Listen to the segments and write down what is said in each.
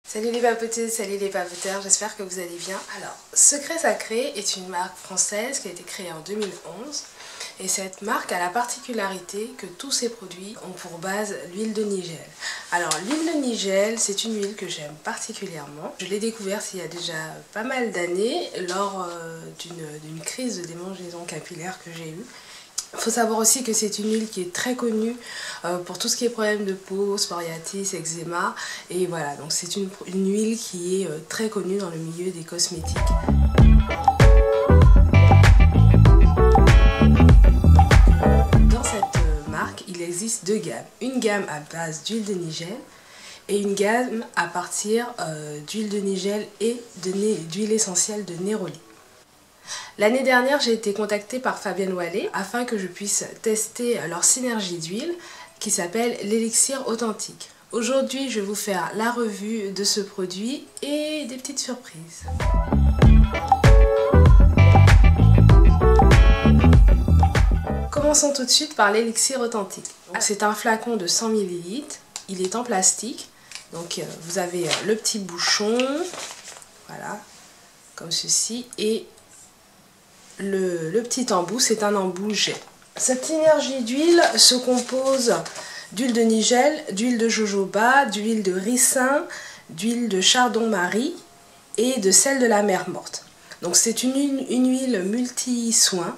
Salut les papoteuses, salut les papoteurs, j'espère que vous allez bien. Alors, Secret Sacré est une marque française qui a été créée en 2011 et cette marque a la particularité que tous ses produits ont pour base l'huile de nigel. Alors l'huile de nigel, c'est une huile que j'aime particulièrement. Je l'ai découverte il y a déjà pas mal d'années lors d'une crise de démangeaison capillaire que j'ai eue. Il faut savoir aussi que c'est une huile qui est très connue pour tout ce qui est problème de peau, psoriasis, eczéma. Et voilà, donc c'est une huile qui est très connue dans le milieu des cosmétiques. Dans cette marque, il existe deux gammes. Une gamme à base d'huile de nigel et une gamme à partir d'huile de nigel et d'huile essentielle de Neroli. L'année dernière, j'ai été contactée par Fabienne Wallet afin que je puisse tester leur synergie d'huile qui s'appelle l'élixir authentique. Aujourd'hui, je vais vous faire la revue de ce produit et des petites surprises. Commençons tout de suite par l'élixir authentique. C'est un flacon de 100 ml, il est en plastique. Donc vous avez le petit bouchon, voilà, comme ceci, et le petit embout, c'est un embout jet. Cette synergie d'huile se compose d'huile de nigel, d'huile de jojoba, d'huile de ricin, d'huile de chardon-marie et de sel de la mer morte. Donc c'est une huile multi-soins.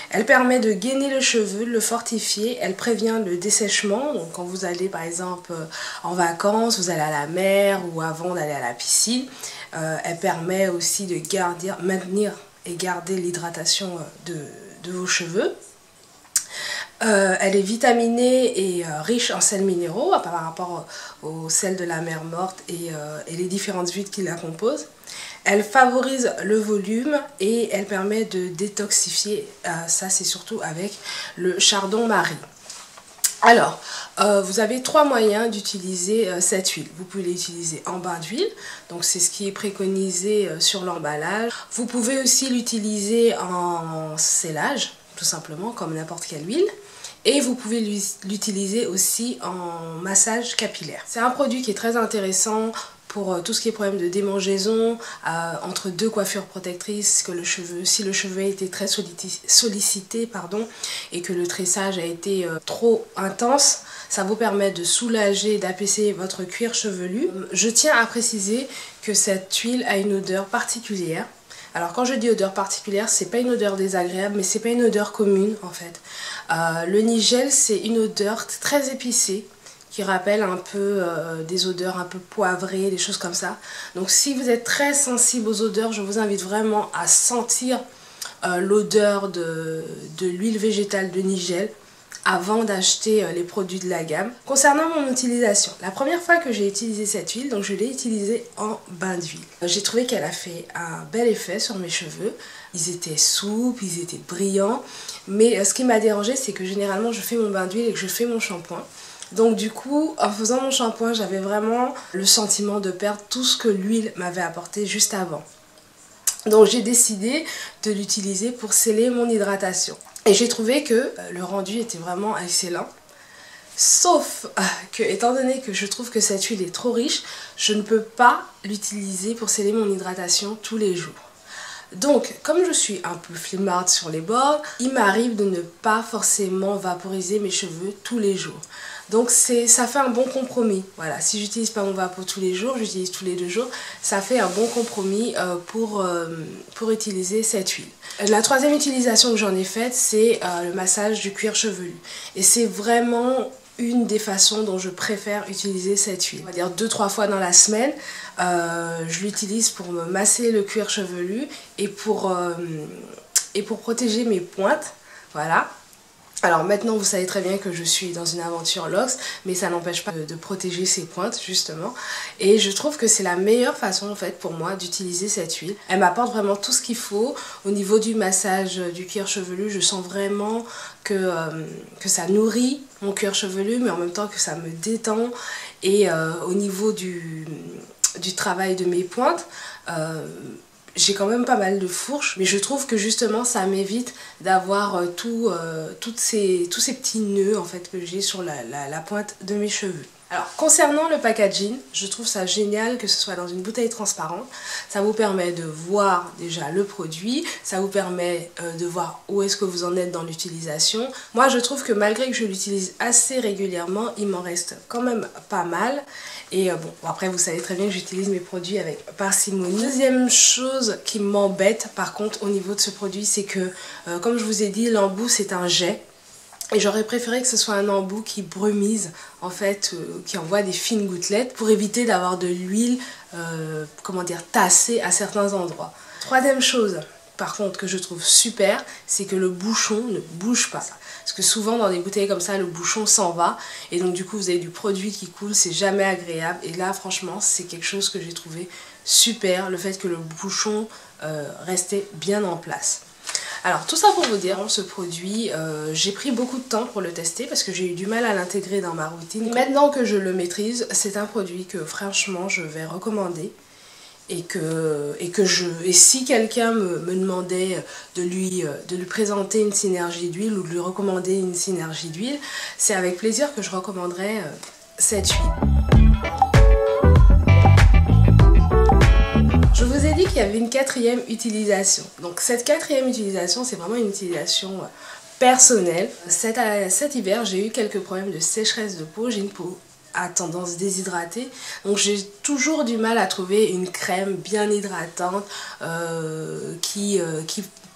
Elle permet de gainer le cheveu, de le fortifier, elle prévient le dessèchement. Donc quand vous allez par exemple en vacances, vous allez à la mer ou avant d'aller à la piscine, elle permet aussi de maintenir et garder l'hydratation de vos cheveux. Elle est vitaminée et riche en sels minéraux par rapport au sel de la mer morte et les différentes huiles qui la composent. Elle favorise le volume et elle permet de détoxifier, ça c'est surtout avec le chardon-marie. Alors, vous avez trois moyens d'utiliser cette huile. Vous pouvez l'utiliser en bain d'huile, donc c'est ce qui est préconisé sur l'emballage. Vous pouvez aussi l'utiliser en scellage, tout simplement, comme n'importe quelle huile. Et vous pouvez l'utiliser aussi en massage capillaire. C'est un produit qui est très intéressant pour tout ce qui est problème de démangeaison, entre deux coiffures protectrices, si le cheveu a été très sollicité et que le tressage a été trop intense, ça vous permet de soulager, d'apaiser votre cuir chevelu. Je tiens à préciser que cette huile a une odeur particulière. Alors quand je dis odeur particulière, c'est pas une odeur désagréable, mais c'est pas une odeur commune en fait. Le nigel, c'est une odeur très épicée, qui rappelle un peu des odeurs un peu poivrées, des choses comme ça. Donc si vous êtes très sensible aux odeurs, je vous invite vraiment à sentir l'odeur de l'huile végétale de nigel avant d'acheter les produits de la gamme. Concernant mon utilisation, la première fois que j'ai utilisé cette huile, donc je l'ai utilisée en bain d'huile. J'ai trouvé qu'elle a fait un bel effet sur mes cheveux. Ils étaient souples, ils étaient brillants. Mais ce qui m'a dérangé, c'est que généralement je fais mon bain d'huile et que je fais mon shampoing. Donc du coup, en faisant mon shampoing, j'avais vraiment le sentiment de perdre tout ce que l'huile m'avait apporté juste avant. Donc j'ai décidé de l'utiliser pour sceller mon hydratation. Et j'ai trouvé que le rendu était vraiment excellent. Sauf que, étant donné que je trouve que cette huile est trop riche, je ne peux pas l'utiliser pour sceller mon hydratation tous les jours. Donc, comme je suis un peu flemmarde sur les bords, il m'arrive de ne pas forcément vaporiser mes cheveux tous les jours. Donc ça fait un bon compromis. Voilà, si j'utilise pas mon vapo tous les jours, j'utilise tous les 2 jours, ça fait un bon compromis pour utiliser cette huile. La troisième utilisation que j'en ai faite, c'est le massage du cuir chevelu. Et c'est vraiment une des façons dont je préfère utiliser cette huile. On va dire 2-3 fois dans la semaine, je l'utilise pour me masser le cuir chevelu et pour protéger mes pointes. Voilà. Alors maintenant vous savez très bien que je suis dans une aventure Lox, mais ça n'empêche pas de protéger ses pointes justement. Et je trouve que c'est la meilleure façon en fait pour moi d'utiliser cette huile. Elle m'apporte vraiment tout ce qu'il faut. Au niveau du massage du cuir chevelu, je sens vraiment que ça nourrit mon cuir chevelu, mais en même temps que ça me détend. Et au niveau du travail de mes pointes, j'ai quand même pas mal de fourches, mais je trouve que justement ça m'évite d'avoir tous ces petits nœuds en fait que j'ai sur la pointe de mes cheveux. Alors concernant le packaging, je trouve ça génial que ce soit dans une bouteille transparente. Ça vous permet de voir déjà le produit, ça vous permet de voir où est-ce que vous en êtes dans l'utilisation. Moi je trouve que malgré que je l'utilise assez régulièrement, il m'en reste quand même pas mal. Et bon, après vous savez très bien que j'utilise mes produits avec parcimonie. Deuxième chose qui m'embête par contre au niveau de ce produit, c'est que comme je vous ai dit, l'embout c'est un jet. Et j'aurais préféré que ce soit un embout qui brumise, en fait, qui envoie des fines gouttelettes pour éviter d'avoir de l'huile, comment dire, tassée à certains endroits. Troisième chose, par contre, que je trouve super, c'est que le bouchon ne bouge pas. Parce que souvent dans des bouteilles comme ça, le bouchon s'en va. Et donc du coup, vous avez du produit qui coule, c'est jamais agréable. Et là, franchement, c'est quelque chose que j'ai trouvé super, le fait que le bouchon restait bien en place. Alors tout ça pour vous dire, ce produit, j'ai pris beaucoup de temps pour le tester parce que j'ai eu du mal à l'intégrer dans ma routine. Maintenant que je le maîtrise, c'est un produit que franchement je vais recommander et si quelqu'un me demandait de lui présenter une synergie d'huile ou de lui recommander une synergie d'huile, c'est avec plaisir que je recommanderais cette huile. Je vous ai dit qu'il y avait une quatrième utilisation. Donc cette quatrième utilisation, c'est vraiment une utilisation personnelle. Cet hiver, j'ai eu quelques problèmes de sécheresse de peau. J'ai une peau à tendance déshydratée. Donc j'ai toujours du mal à trouver une crème bien hydratante qui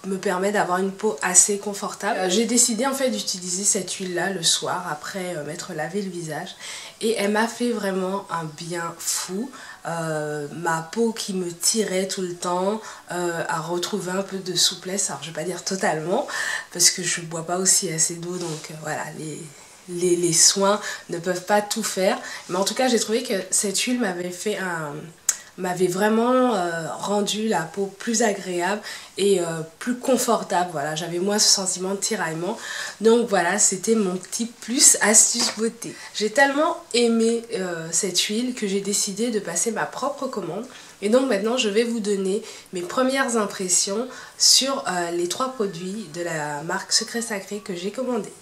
me permet d'avoir une peau assez confortable. J'ai décidé en fait d'utiliser cette huile là le soir après m'être lavé le visage et elle m'a fait vraiment un bien fou. Ma peau qui me tirait tout le temps a retrouvé un peu de souplesse. Alors je vais pas dire totalement parce que je bois pas aussi assez d'eau, donc voilà, les soins ne peuvent pas tout faire, mais en tout cas j'ai trouvé que cette huile m'avait vraiment rendu la peau plus agréable et plus confortable. Voilà, j'avais moins ce sentiment de tiraillement. Donc voilà, c'était mon petit plus astuce beauté. J'ai tellement aimé cette huile que j'ai décidé de passer ma propre commande. Et donc maintenant, je vais vous donner mes premières impressions sur les 3 produits de la marque Secret Sacré que j'ai commandés.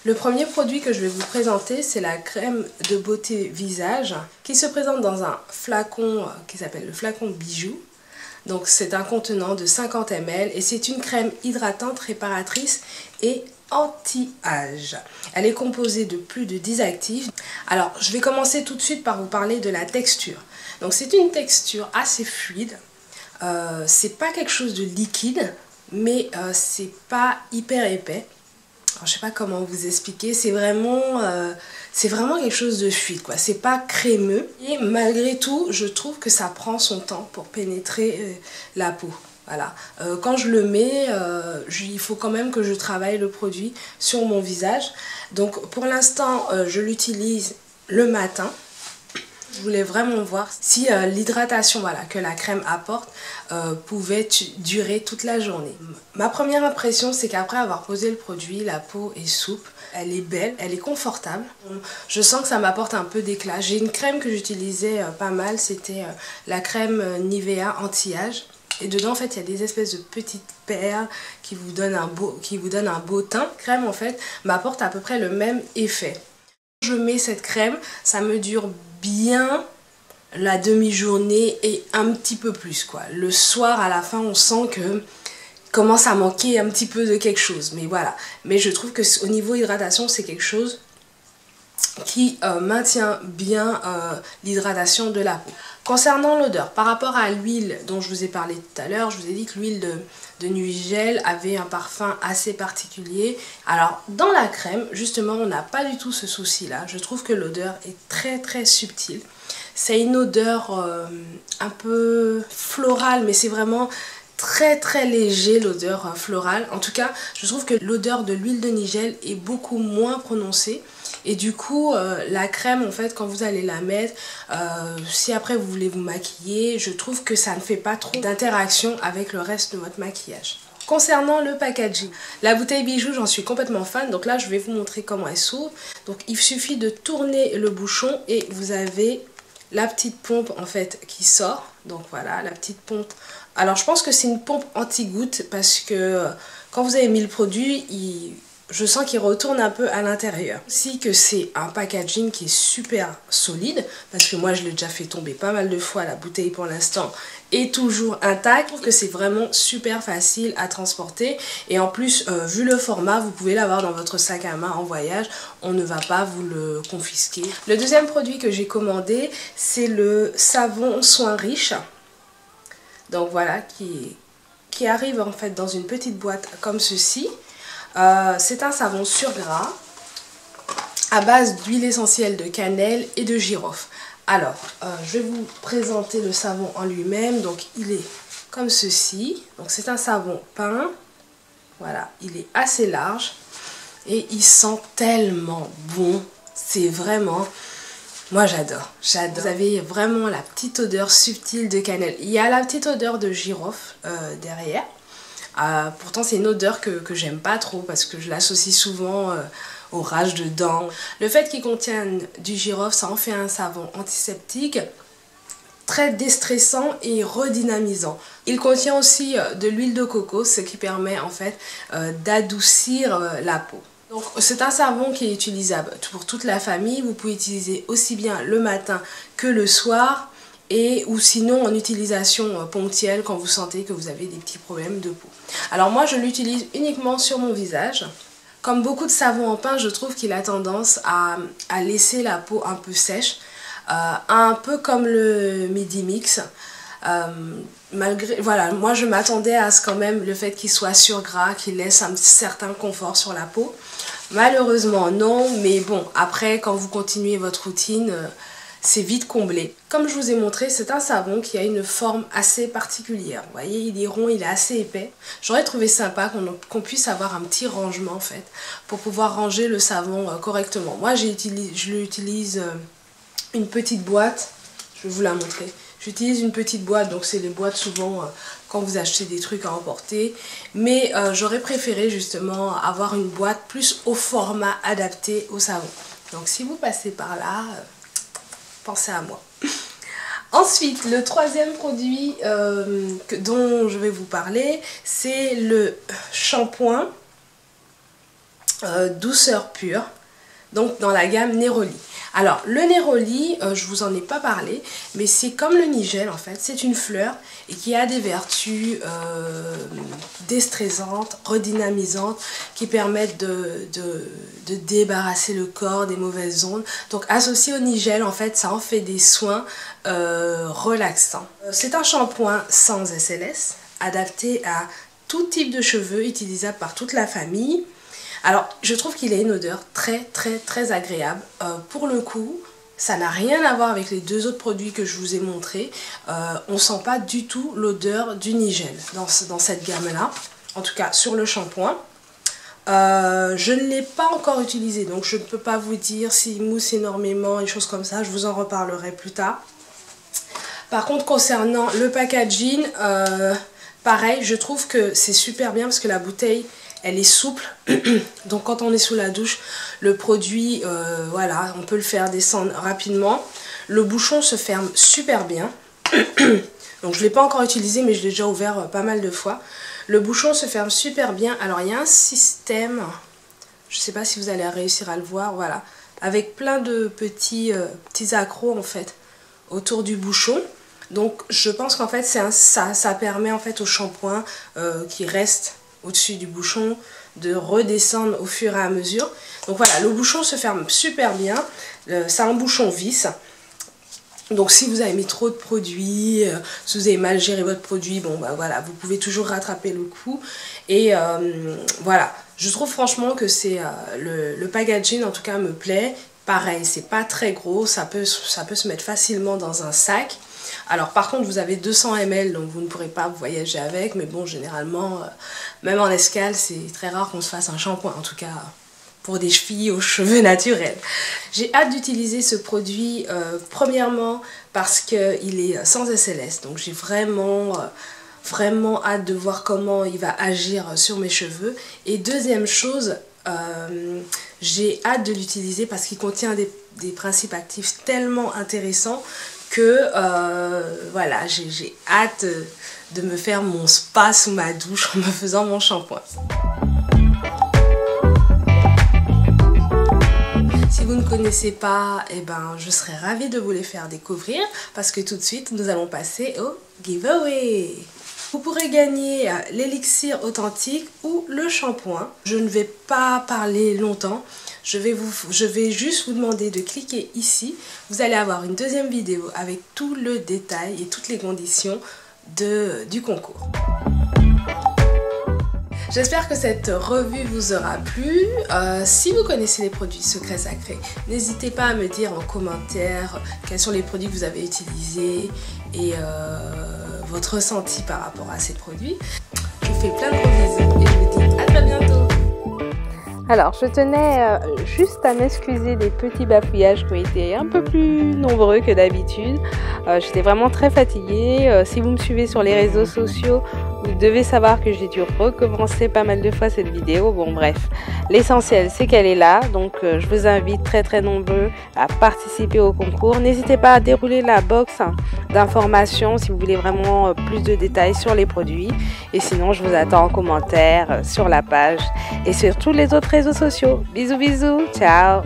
Le premier produit que je vais vous présenter, c'est la crème de beauté visage qui se présente dans un flacon qui s'appelle le flacon Bijou. Donc c'est un contenant de 50 ml et c'est une crème hydratante, réparatrice et anti-âge. Elle est composée de plus de 10 actifs. Alors je vais commencer tout de suite par vous parler de la texture. Donc c'est une texture assez fluide. C'est pas quelque chose de liquide, mais c'est pas hyper épais. Alors, je sais pas comment vous expliquer, c'est vraiment quelque chose de fluide, quoi. C'est pas crémeux et malgré tout, je trouve que ça prend son temps pour pénétrer la peau. Voilà. Quand je le mets, il faut quand même que je travaille le produit sur mon visage. Donc pour l'instant, je l'utilise le matin. Je voulais vraiment voir si l'hydratation que la crème apporte pouvait durer toute la journée. Ma première impression, c'est qu'après avoir posé le produit, la peau est souple, elle est belle, elle est confortable. Je sens que ça m'apporte un peu d'éclat. J'ai une crème que j'utilisais pas mal, c'était la crème Nivea anti-âge. Et dedans, en fait, il y a des espèces de petites perles qui vous donnent un beau teint. La crème, en fait, m'apporte à peu près le même effet. Je mets cette crème, ça me dure bien la demi-journée et un petit peu plus, quoi. Le soir, à la fin, on sent que commence à manquer un petit peu de quelque chose. Mais voilà. Mais je trouve que au niveau hydratation, c'est quelque chose qui maintient bien l'hydratation de la peau. Concernant l'odeur, par rapport à l'huile dont je vous ai parlé tout à l'heure, je vous ai dit que l'huile de Nugel avait un parfum assez particulier. Alors dans la crème, justement, on n'a pas du tout ce souci-là. Je trouve que l'odeur est très très subtile. C'est une odeur un peu florale, mais c'est vraiment très très léger, l'odeur florale. En tout cas, je trouve que l'odeur de l'huile de Nigel est beaucoup moins prononcée. Et du coup, la crème, en fait, quand vous allez la mettre, si après vous voulez vous maquiller, je trouve que ça ne fait pas trop d'interaction avec le reste de votre maquillage. Concernant le packaging, la bouteille Bijou, j'en suis complètement fan. Donc là, je vais vous montrer comment elle s'ouvre. Donc il suffit de tourner le bouchon et vous avez la petite pompe en fait qui sort. Donc voilà, la petite pompe. Alors je pense que c'est une pompe anti-goutte parce que quand vous avez mis le produit, je sens qu'il retourne un peu à l'intérieur. Aussi que c'est un packaging qui est super solide parce que moi je l'ai déjà fait tomber pas mal de fois. La bouteille pour l'instant est toujours intacte. Je trouve que c'est vraiment super facile à transporter et en plus vu le format, vous pouvez l'avoir dans votre sac à main en voyage. On ne va pas vous le confisquer. Le deuxième produit que j'ai commandé, c'est le savon soin riche. Donc voilà, qui arrive en fait dans une petite boîte comme ceci. C'est un savon sur gras à base d'huile essentielle de cannelle et de girofle. Alors, je vais vous présenter le savon en lui-même. Donc, il est comme ceci. Donc, c'est un savon peint. Voilà, il est assez large et il sent tellement bon. C'est vraiment... Moi, j'adore. Vous avez vraiment la petite odeur subtile de cannelle. Il y a la petite odeur de girofle derrière. Pourtant c'est une odeur que j'aime pas trop parce que je l'associe souvent au rage de dents. Le fait qu'il contienne du girofle, ça en fait un savon antiseptique très déstressant et redynamisant. Il contient aussi de l'huile de coco, ce qui permet en fait d'adoucir la peau. Donc c'est un savon qui est utilisable pour toute la famille. Vous pouvez utiliser aussi bien le matin que le soir. Ou sinon en utilisation ponctuelle quand vous sentez que vous avez des petits problèmes de peau. Alors moi je l'utilise uniquement sur mon visage. Comme beaucoup de savons en pain, je trouve qu'il a tendance à laisser la peau un peu sèche. Un peu comme le Midi Mix. Voilà, moi je m'attendais à ce quand même le fait qu'il soit sur gras, qu'il laisse un certain confort sur la peau. Malheureusement non, mais bon, après quand vous continuez votre routine... c'est vite comblé. Comme je vous ai montré, c'est un savon qui a une forme assez particulière. Vous voyez, il est rond, il est assez épais. J'aurais trouvé sympa qu'on puisse avoir un petit rangement en fait, pour pouvoir ranger le savon correctement. Moi, je l'utilise une petite boîte. Je vais vous la montrer. J'utilise une petite boîte, donc c'est les boîtes souvent quand vous achetez des trucs à emporter. Mais j'aurais préféré justement avoir une boîte plus au format adapté au savon. Donc si vous passez par là... pensez à moi. Ensuite, le troisième produit dont je vais vous parler, c'est le shampoing douceur pure, donc dans la gamme Neroli. Alors, le Neroli, je vous en ai pas parlé, mais c'est comme le Nigel en fait, c'est une fleur et qui a des vertus déstressantes, redynamisantes, qui permettent de débarrasser le corps des mauvaises ondes. Donc, associé au Nigel, en fait, ça en fait des soins relaxants. C'est un shampoing sans SLS, adapté à tout type de cheveux, utilisable par toute la famille. Alors, je trouve qu'il a une odeur très agréable. Pour le coup, ça n'a rien à voir avec les deux autres produits que je vous ai montrés. On ne sent pas du tout l'odeur du Nigel dans cette gamme-là. En tout cas, sur le shampoing. Je ne l'ai pas encore utilisé, donc je ne peux pas vous dire s'il mousse énormément et choses comme ça. Je vous en reparlerai plus tard. Par contre, concernant le packaging, pareil, je trouve que c'est super bien parce que la bouteille... elle est souple, donc quand on est sous la douche, le produit, voilà, on peut le faire descendre rapidement. Le bouchon se ferme super bien. Donc je ne l'ai pas encore utilisé, mais je l'ai déjà ouvert pas mal de fois. Le bouchon se ferme super bien. Alors il y a un système, je ne sais pas si vous allez réussir à le voir, voilà, avec plein de petits accros en fait autour du bouchon. Donc je pense qu'en fait ça permet en fait au shampoing qui reste au-dessus du bouchon de redescendre au fur et à mesure. Donc voilà, le bouchon se ferme super bien. C'est un bouchon vis. Donc si vous avez mis trop de produits, si vous avez mal géré votre produit, bon bah voilà, vous pouvez toujours rattraper le coup. Et voilà, je trouve franchement que c'est le packaging en tout cas me plaît. Pareil, c'est pas très gros, ça peut se mettre facilement dans un sac. Alors par contre vous avez 200 ml donc vous ne pourrez pas voyager avec, mais bon généralement même en escale c'est très rare qu'on se fasse un shampoing, en tout cas pour des chevilles aux cheveux naturels. J'ai hâte d'utiliser ce produit premièrement parce qu'il est sans SLS, donc j'ai vraiment hâte de voir comment il va agir sur mes cheveux. Et deuxième chose, j'ai hâte de l'utiliser parce qu'il contient des principes actifs tellement intéressants que voilà, j'ai hâte de me faire mon spa sous ma douche en me faisant mon shampoing. Si vous ne connaissez pas, eh ben, je serais ravie de vous les faire découvrir parce que tout de suite, nous allons passer au giveaway. Vous pourrez gagner l'élixir authentique ou le shampoing. Je ne vais pas parler longtemps. Je vais juste vous demander de cliquer ici. Vous allez avoir une deuxième vidéo avec tout le détail et toutes les conditions du concours. J'espère que cette revue vous aura plu. Si vous connaissez les produits Secret Sacré, n'hésitez pas à me dire en commentaire quels sont les produits que vous avez utilisés et votre ressenti par rapport à ces produits. Je vous fais plein de gros bisous et je vous dis à très bientôt. Alors, je tenais juste à m'excuser des petits bafouillages qui ont été un peu plus nombreux que d'habitude. J'étais vraiment très fatiguée. Si vous me suivez sur les réseaux sociaux, vous devez savoir que j'ai dû recommencer pas mal de fois cette vidéo. Bon bref, l'essentiel c'est qu'elle est là. Donc je vous invite très nombreux à participer au concours. N'hésitez pas à dérouler la box d'informations si vous voulez vraiment plus de détails sur les produits. Et sinon je vous attends en commentaire sur la page et sur tous les autres réseaux sociaux. Bisous, ciao.